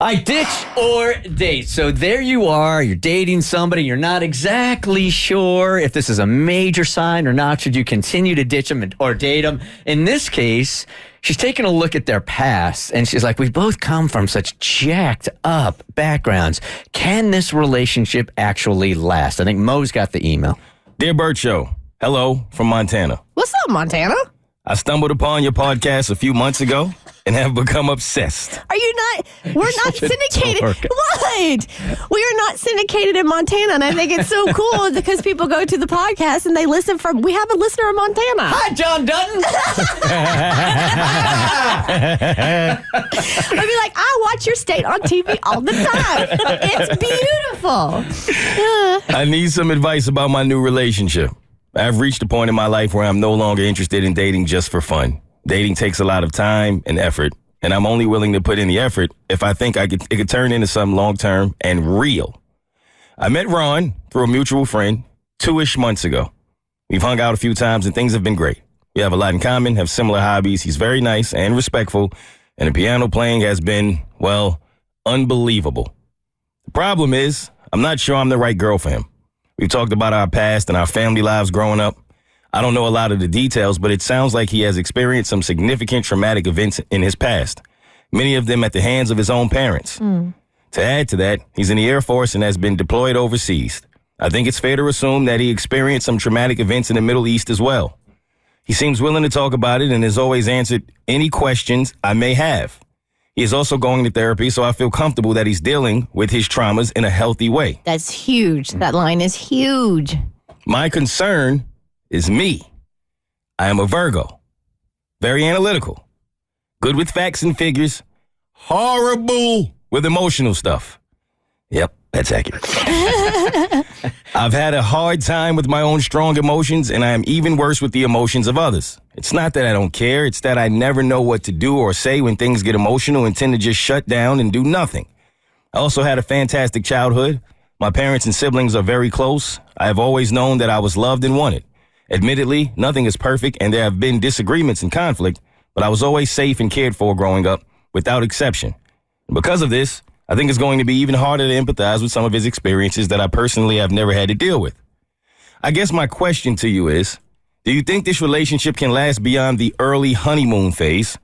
I ditch or date. So there you are. You're dating somebody. You're not exactly sure if this is a major sign or not. Should you continue to ditch them or date them? In this case, she's taking a look at their past, and she's like, we both come from such jacked up backgrounds. Can this relationship actually last? I think Mo's got the email. Dear Bert Show, hello from Montana. What's up, Montana? I stumbled upon your podcast a few months ago and have become obsessed. Are you not? We're not syndicated. What? We are not syndicated in Montana, and I think it's so cool because people go to the podcast and they listen from. We have a listener in Montana. Hi, John Dutton. I'd be like, I watch your state on TV all the time. It's beautiful. I need some advice about my new relationship. I've reached a point in my life where I'm no longer interested in dating just for fun. Dating takes a lot of time and effort, and I'm only willing to put in the effort if I think it could turn into something long-term and real. I met Ron through a mutual friend 2-ish months ago. We've hung out a few times, and things have been great. We have a lot in common, have similar hobbies. He's very nice and respectful, and the piano playing has been, well, unbelievable. The problem is, I'm not sure I'm the right girl for him. We've talked about our past and our family lives growing up. I don't know a lot of the details, but it sounds like he has experienced some significant traumatic events in his past, many of them at the hands of his own parents. To add to that, he's in the Air Force and has been deployed overseas. I think it's fair to assume that he experienced some traumatic events in the Middle East as well. He seems willing to talk about it and has always answered any questions I may have. He is also going to therapy, so I feel comfortable that he's dealing with his traumas in a healthy way. That's huge. That line is huge. My concern is me. I am a Virgo. Very analytical. Good with facts and figures. Horrible with emotional stuff. Yep, that's accurate. I've had a hard time with my own strong emotions, and I am even worse with the emotions of others. It's not that I don't care. It's that I never know what to do or say when things get emotional and tend to just shut down and do nothing. I also had a fantastic childhood. My parents and siblings are very close. I have always known that I was loved and wanted. Admittedly, nothing is perfect, and there have been disagreements and conflict, but I was always safe and cared for growing up, without exception. And because of this, I think it's going to be even harder to empathize with some of his experiences that I personally have never had to deal with. I guess my question to you is, do you think this relationship can last beyond the early honeymoon phase,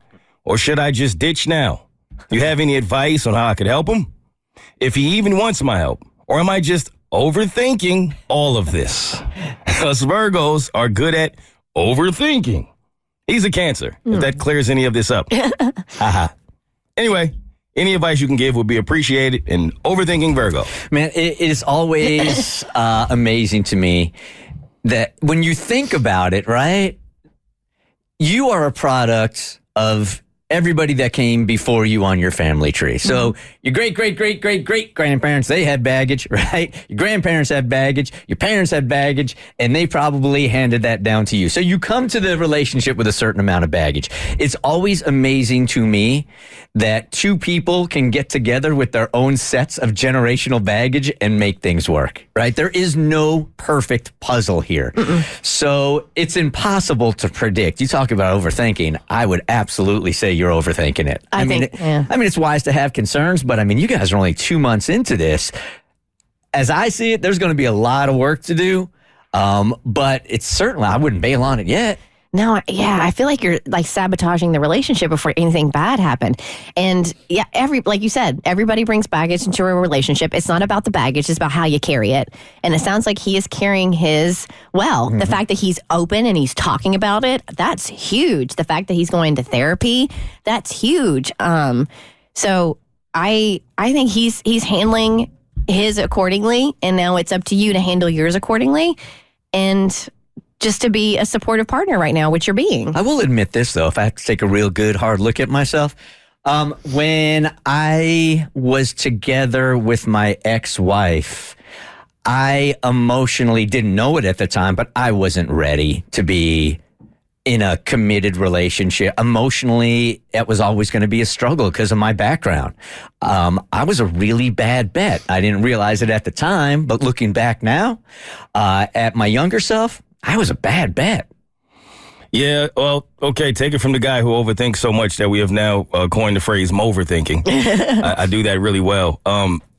or should I just ditch now? Do you have any advice on how I could help him? If he even wants my help, or am I just overthinking all of this? Us Virgos are good at overthinking. He's a Cancer, if that clears any of this up. Haha. Anyway, any advice you can give would be appreciated in overthinking Virgo. Man, it is always amazing to me that when you think about it, right, you are a product of everybody that came before you on your family tree. So your great-great-great-great-great-grandparents, they had baggage, right? Your grandparents had baggage, your parents had baggage, and they probably handed that down to you. So you come to the relationship with a certain amount of baggage. It's always amazing to me that two people can get together with their own sets of generational baggage and make things work, right? There is no perfect puzzle here. So it's impossible to predict. You talk about overthinking. I would absolutely say you're overthinking it. I mean, it's wise to have concerns, but I mean, you guys are only 2 months into this. As I see it, there's going to be a lot of work to do, but it's certainly, I wouldn't bail on it yet. No, yeah, I feel like you're like sabotaging the relationship before anything bad happened. And yeah, like you said, everybody brings baggage into a relationship. It's not about the baggage, it's about how you carry it. And it sounds like he is carrying his well. The fact that he's open and he's talking about it, that's huge. The fact that he's going to therapy, that's huge. So I think he's handling his accordingly, and now it's up to you to handle yours accordingly. And just to be a supportive partner right now, which you're being. I will admit this, though, if I have to take a real good, hard look at myself. When I was together with my ex-wife, I emotionally didn't know it at the time, but I wasn't ready to be in a committed relationship. Emotionally, it was always going to be a struggle because of my background. I was a really bad bet. I didn't realize it at the time, but looking back now, at my younger self, I was a bad bet. Yeah, well, okay, take it from the guy who overthinks so much that we have now coined the phrase "moverthinking." I do that really well.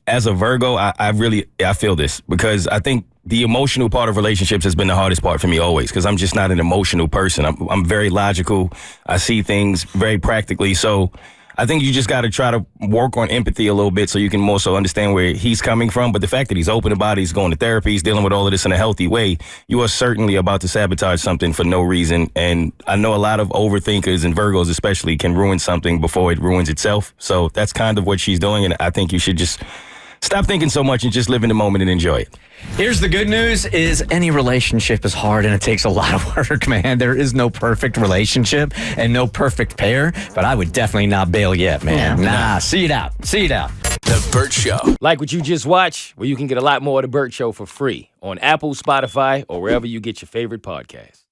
As a Virgo, I feel this because I think the emotional part of relationships has been the hardest part for me always because I'm just not an emotional person. I'm very logical. I see things very practically. So I think you just got to try to work on empathy a little bit so you can more so understand where he's coming from. But the fact that he's open about it, he's going to therapy, he's dealing with all of this in a healthy way, you are certainly about to sabotage something for no reason. And I know a lot of overthinkers and Virgos especially can ruin something before it ruins itself. So that's kind of what she's doing. And I think you should just stop thinking so much and just live in the moment and enjoy it. Here's the good news is any relationship is hard and it takes a lot of work, man. There is no perfect relationship and no perfect pair, but I would definitely not bail yet, man. Nah, see it out. See it out. The Bert Show. Like what you just watched? Well, you can get a lot more of The Bert Show for free on Apple, Spotify, or wherever you get your favorite podcasts.